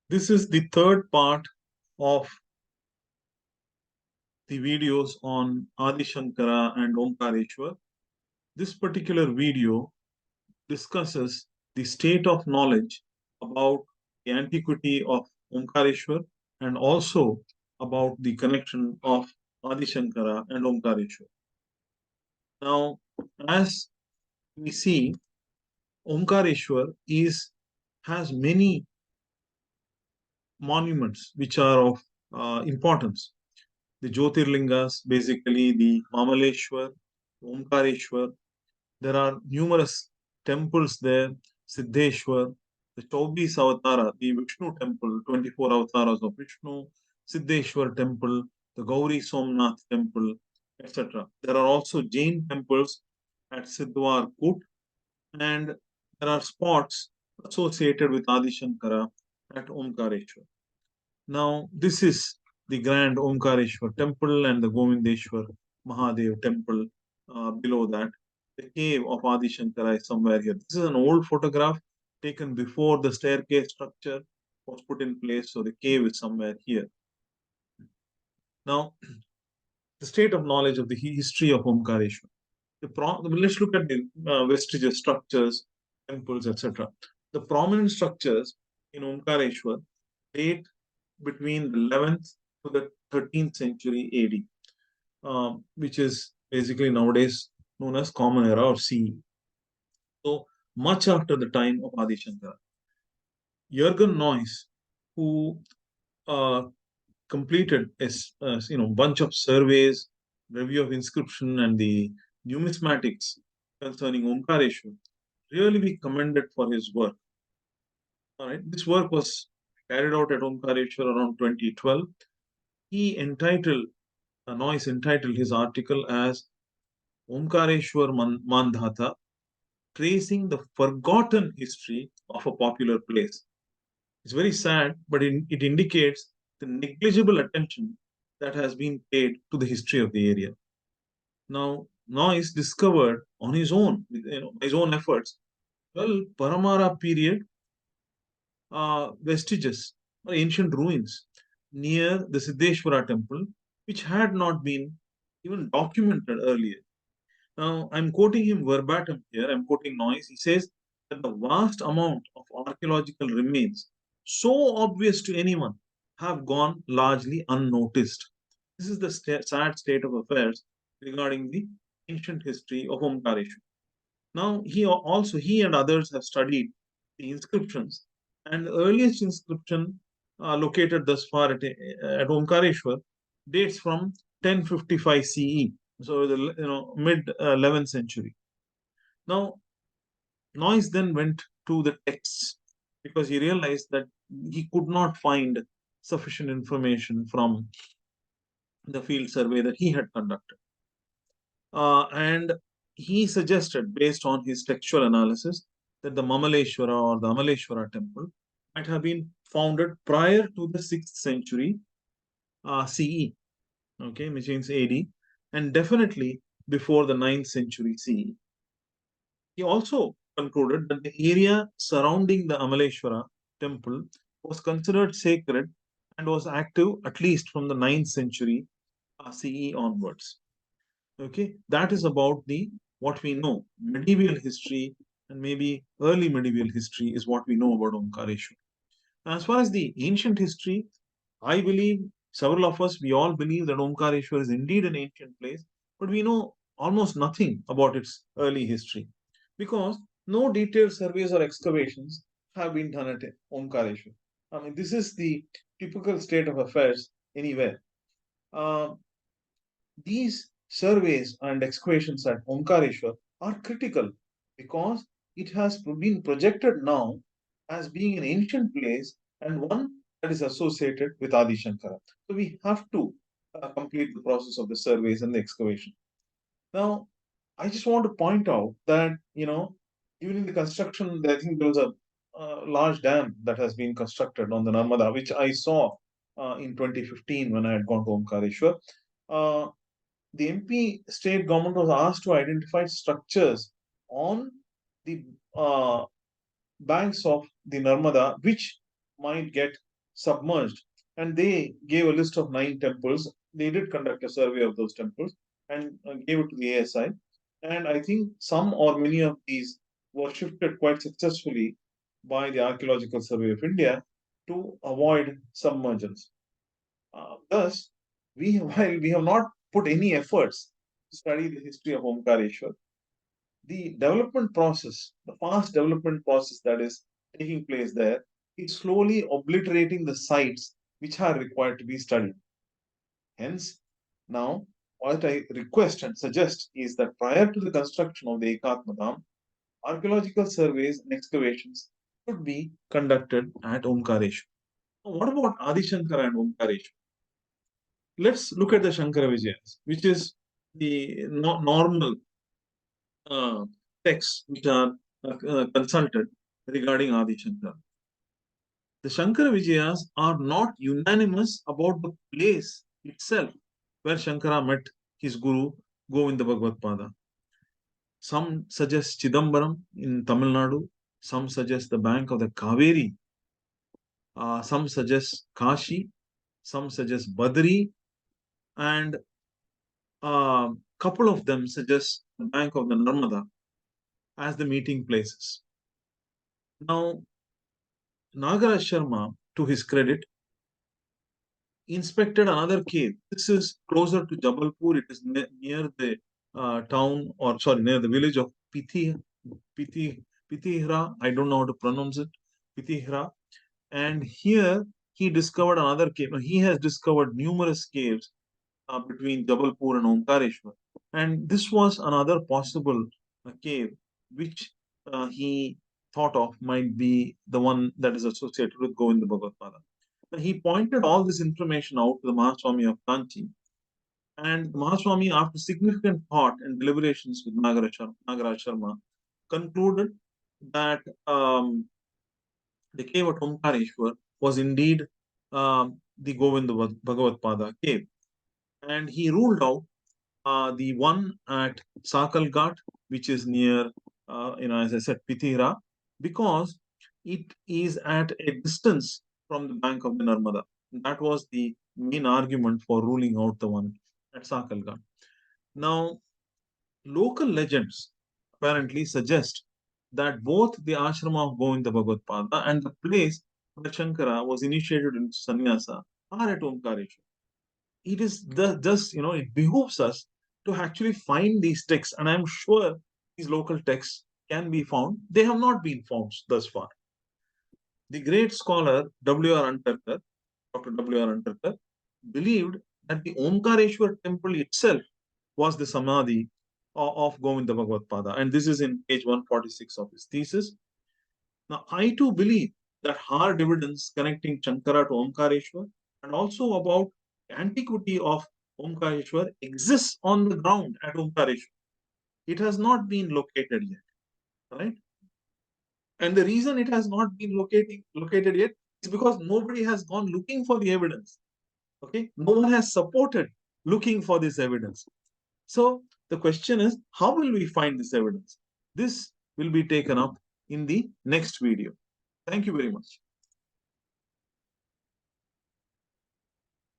This is the third part of the videos on Adi Sankara and Omkareshwar. This particular video discusses the state of knowledge about the antiquity of Omkareshwar and also about the connection of Adi Sankara and Omkareshwar. Now, as we see, Omkareshwar has many monuments which are of importance. The Jyotirlingas, basically the Mamaleshwar, Omkareshwar. There are numerous temples there, Siddheshwar, the 24 Avatara, the Vishnu temple, 24 avatars of Vishnu, Siddheshwar temple, the Gauri Somnath temple, etc. There are also Jain temples at Siddhwar Kut, and there are spots associated with Adi Shankara at Omkareshwar. Now, this is the grand Omkareshwar temple and the Govindeshwar Mahadev temple below that. The cave of Adi Shankara is somewhere here. This is an old photograph taken before the staircase structure was put in place, so the cave is somewhere here. Now, the state of knowledge of the history of Omkareshwar. Let's look at the vestigial structures, temples, etc. The prominent structures in Omkareshwar date between the 11th to the 13th century AD, which is basically nowadays known as Common Era or CE. So much after the time of Adi Shankara. Jürgen Noyes, who completed a bunch of surveys, review of inscription, and the numismatics concerning Omkareshwar, really be commended for his work. All right, this work was carried out at Omkareshwar around 2012. Noyes entitled his article as Omkareshwar Mandhata, tracing the forgotten history of a popular place. It's very sad, but it indicates the negligible attention that has been paid to the history of the area. Now, Noyes discovered on his own, his own efforts, Paramara period vestiges or ancient ruins near the Siddheshwara temple, which had not been even documented earlier. Now, I'm quoting him verbatim here. I'm quoting Noyes. He says that the vast amount of archaeological remains, so obvious to anyone, have gone largely unnoticed. This is the sad state of affairs regarding the ancient history of Omkareshwar. Now, he and others have studied the inscriptions, and the earliest inscription located thus far at Omkareshwar dates from 1055 CE, so the mid 11th century. Now, Noyes then went to the texts because he realized that he could not find sufficient information from the field survey that he had conducted. And he suggested, based on his textual analysis, that the Mamaleshwara or the Amaleshwara temple might have been founded prior to the 6th century CE, okay, which means AD, and definitely before the 9th century CE. He also concluded that the area surrounding the Amaleshwara temple was considered sacred and was active at least from the 9th century CE onwards. Okay, that is about the what we know. Medieval history and maybe early medieval history is what we know about Omkareshwar. As far as the ancient history, I believe several of us, we all believe that Omkareshwar is indeed an ancient place, but we know almost nothing about its early history because no detailed surveys or excavations have been done at Omkareshwar. I mean, this is the typical state of affairs anywhere. Uh, these surveys and excavations at Omkareshwar are critical because it has been projected now as being an ancient place and one that is associated with Adi Shankara. So we have to complete the process of the surveys and the excavation. Now, I just want to point out that, even in the construction, I think there was a large dam that has been constructed on the Narmada, which I saw in 2015 when I had gone to Omkareshwar. The MP state government was asked to identify structures on the banks of the Narmada which might get submerged. And they gave a list of 9 temples. They did conduct a survey of those temples and gave it to the ASI. And I think some or many of these were shifted quite successfully by the Archaeological Survey of India to avoid submergence. Thus, while we have not put any efforts to study the history of Omkareshwar, the development process, the fast development process that is taking place there, is slowly obliterating the sites which are required to be studied. Hence, now what I request and suggest is that prior to the construction of the Ekatma Dham, archaeological surveys and excavations should be conducted at Omkareshwar. What about Adi Sankara and Omkareshwar? Let's look at the Shankara Vijayas, which is the normal uh, texts which are consulted regarding Adi Shankara. The Shankara Vijayas are not unanimous about the place itself where Shankara met his guru Govinda Bhagavad Pada. Some suggest Chidambaram in Tamil Nadu, some suggest the bank of the Kaveri, some suggest Kashi, some suggest Badri, and a couple of them suggest the bank of the Narmada as the meeting places. Now, Nagaraj Sharma, to his credit, inspected another cave. This is closer to Jabalpur. It is near the town, or sorry, near the village of Pitihra. I don't know how to pronounce it. Pitihra. And here he discovered another cave. Now, he has discovered numerous caves between Jabalpur and Omkareshwar. And this was another possible cave which he thought of might be the one that is associated with Govinda Bhagavad Pada. And he pointed all this information out to the Mahaswami of Kanchi. And Mahaswami, after significant thought and deliberations with Nagaraj Sharma, concluded that the cave at Omkareshwar was indeed the Govinda Bhagavad Pada cave. And he ruled out the one at Sakal Ghat, which is near, as I said, Pitira, because it is at a distance from the bank of the Narmada. That was the main argument for ruling out the one at Sakal Ghat. Now, local legends apparently suggest that both the ashrama of Govinda Bhagavad Pada and the place where Shankara was initiated into sannyasa are at Omkareshwar. It is just, it behooves us to actually find these texts, and I'm sure these local texts can be found. They have not been found thus far. The great scholar W.R. Antarkar, Dr. W.R. Antarkar, believed that the Omkareshwar temple itself was the samadhi of Govinda Bhagavad Pada, and this is in page 146 of his thesis. Now, I too believe that hard evidence connecting Shankara to Omkareshwar and also about antiquity of Omkareshwar exists on the ground at Omkareshwar. It has not been located yet, right? And the reason it has not been located yet is because nobody has gone looking for the evidence. Okay, no one has supported looking for this evidence. So the question is, how will we find this evidence? This will be taken up in the next video. Thank you very much.